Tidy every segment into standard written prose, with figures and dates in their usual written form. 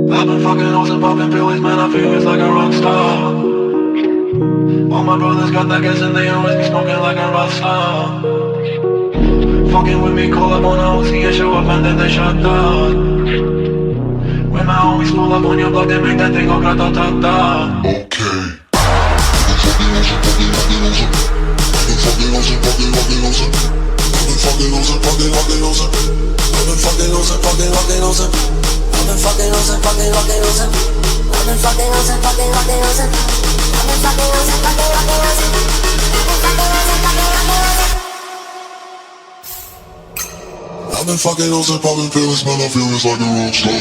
I've been fucking hoes and popping pills, man, I feel it's like a rock star. All my brothers got that gas and they always be smoking like a rock star. Fucking with me, call up on a Uzi and show up and then they shut down. When my homies pull up on your block, they make that thing go grata-ta-ta. Okay. I've been fucking hoes and popping pills, man, I feel it's like a rock star.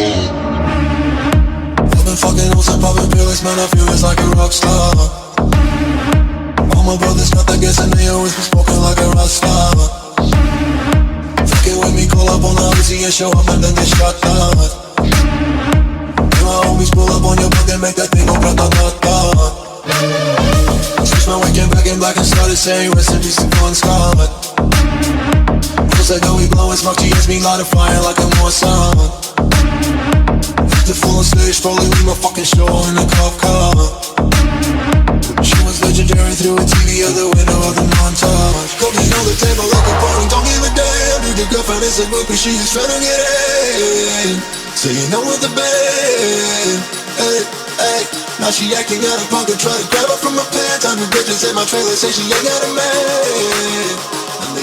I've been fucking hoes and popping pills, man, I feel it's like a rock star. All my brothers got that gas and they always be smoking like a rock star. Fucking with me, call up on the Uzi and show up and then they shut down. And my homies pull up on your block and make that thing go grata-ta-ta. Switch my weekend back in black and started saying rest in peace to Bon Scott. Like how we blowin' smoke, she hits me light a fire like I'm on sun. The full on stage, probably leave my fucking show in a cop car. She was legendary through a TV out the window of the montage. Cooking on the table like a party, don't give a damn. Dude, your girlfriend is a groupie, she just tryna get in. Saying I'm with the band, hey, hey. Now she acting out of pocket, try to grab her from my pants. I'm the bitches in my trailer, say she ain't got a man. And they